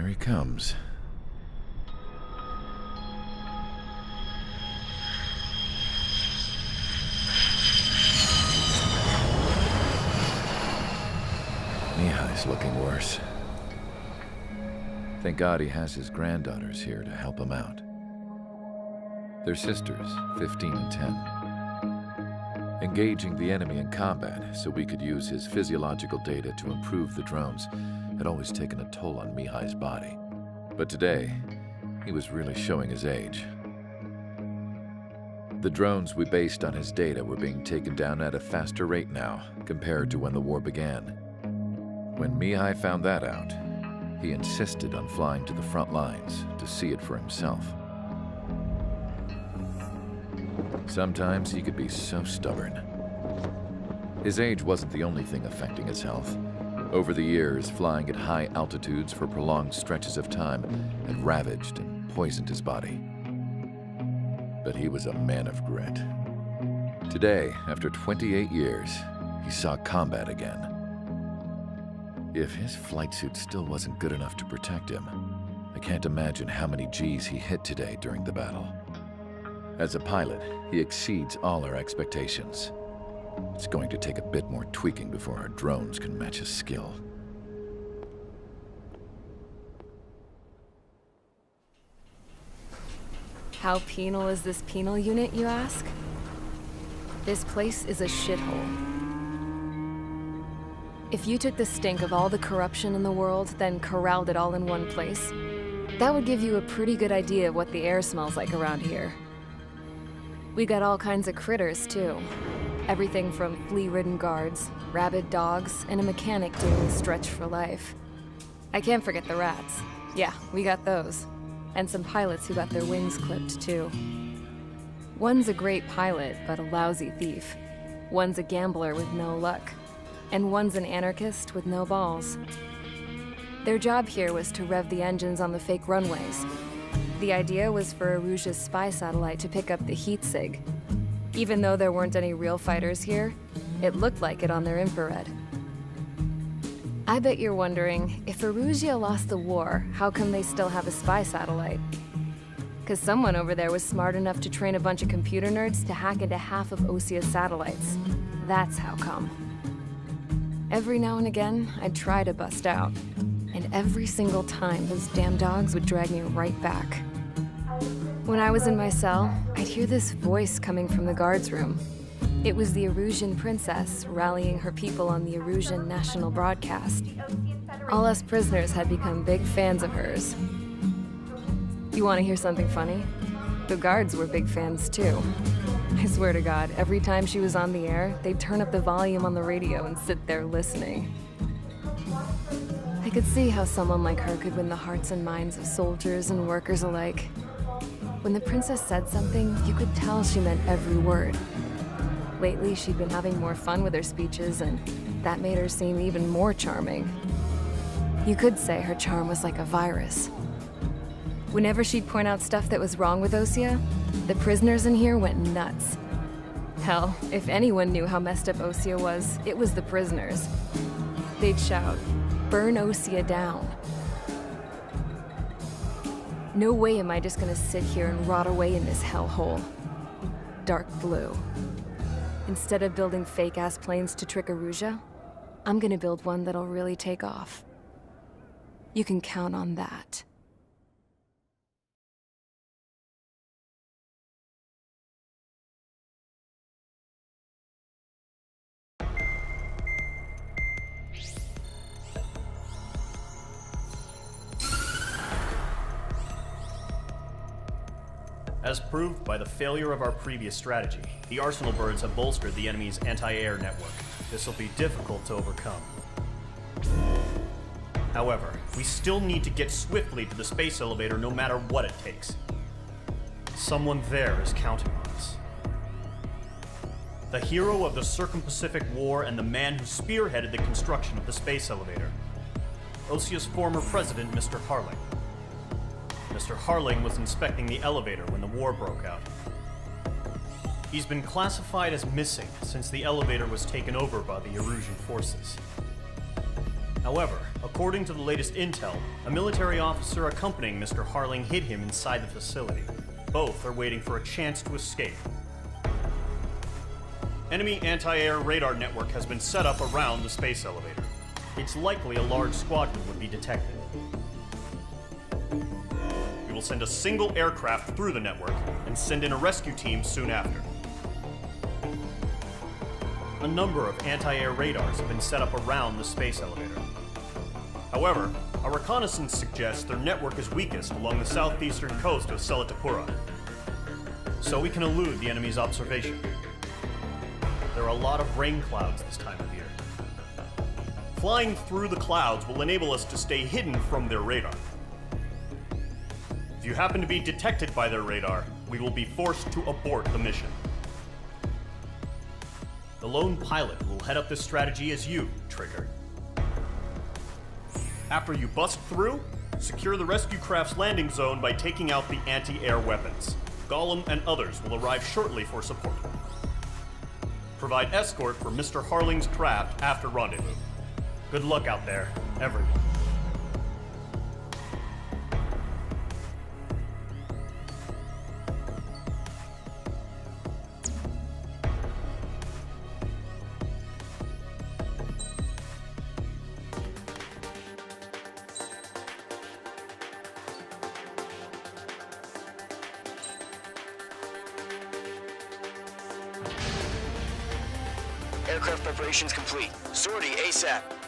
Here he comes. Mihai's looking worse. Thank God he has his granddaughters here to help him out. They're sisters, 15 and 10. Engaging the enemy in combat so we could use his physiological data to improve the drones had always taken a toll on Mihai's body. But today, he was really showing his age. The drones we based on his data were being taken down at a faster rate now compared to when the war began. When Mihai found that out, he insisted on flying to the front lines to see it for himself. Sometimes he could be so stubborn. His age wasn't the only thing affecting his health. Over the years, flying at high altitudes for prolonged stretches of time had ravaged and poisoned his body. But he was a man of grit. Today, after 28 years, he saw combat again. If his flight suit still wasn't good enough to protect him, I can't imagine how many Gs he hit today during the battle. As a pilot, he exceeds all our expectations. It's going to take a bit more tweaking before our drones can match his skill. How penal is this penal unit, you ask? This place is a shithole. If you took the stink of all the corruption in the world, then corralled it all in one place, that would give you a pretty good idea of what the air smells like around here. We got all kinds of critters, too. Everything from flea-ridden guards, rabid dogs, and a mechanic doing a stretch for life. I can't forget the rats. Yeah, we got those. And some pilots who got their wings clipped, too. One's a great pilot, but a lousy thief. One's a gambler with no luck. And one's an anarchist with no balls. Their job here was to rev the engines on the fake runways. The idea was for Erusia's spy satellite to pick up the heat sig. Even though there weren't any real fighters here, it looked like it on their infrared. I bet you're wondering, if Erusia lost the war, how come they still have a spy satellite? 'Cause someone over there was smart enough to train a bunch of computer nerds to hack into half of Osia's satellites. That's how come. Every now and again, I'd try to bust out. And every single time, those damn dogs would drag me right back. When I was in my cell, I'd hear this voice coming from the guards room. It was the Erusian princess rallying her people on the Erusian national broadcast. All us prisoners had become big fans of hers. You want to hear something funny? The guards were big fans too. I swear to God, every time she was on the air, they'd turn up the volume on the radio and sit there listening. I could see how someone like her could win the hearts and minds of soldiers and workers alike. When the princess said something, you could tell she meant every word. Lately, she'd been having more fun with her speeches, and that made her seem even more charming. You could say her charm was like a virus. Whenever she'd point out stuff that was wrong with Osia, the prisoners in here went nuts. Hell, if anyone knew how messed up Osia was, it was the prisoners. They'd shout, "Burn Osia down." No way am I just gonna sit here and rot away in this hellhole. Dark blue. Instead of building fake-ass planes to trick Erusia, I'm gonna build one that'll really take off. You can count on that. As proved by the failure of our previous strategy, the Arsenal birds have bolstered the enemy's anti-air network. This will be difficult to overcome. However, we still need to get swiftly to the space elevator no matter what it takes. Someone there is counting on us. The hero of the Circum-Pacific War and the man who spearheaded the construction of the space elevator. Osia's former president, Mr. Harling. Mr. Harling was inspecting the elevator when the war broke out. He's been classified as missing since the elevator was taken over by the Erusian forces. However, according to the latest intel, a military officer accompanying Mr. Harling hid him inside the facility. Both are waiting for a chance to escape. Enemy anti-air radar network has been set up around the space elevator. It's likely a large squadron would be detected. We will send a single aircraft through the network and send in a rescue team soon after. A number of anti-air radars have been set up around the space elevator. However, our reconnaissance suggests their network is weakest along the southeastern coast of Selatapura, so we can elude the enemy's observation. There are a lot of rain clouds this time of year. Flying through the clouds will enable us to stay hidden from their radar. If you happen to be detected by their radar, we will be forced to abort the mission. The lone pilot will head up this strategy as you, Trigger. After you bust through, secure the rescue craft's landing zone by taking out the anti-air weapons. Gollum and others will arrive shortly for support. Provide escort for Mr. Harling's craft after rendezvous. Good luck out there, everyone. Aircraft preparations complete. Sortie ASAP.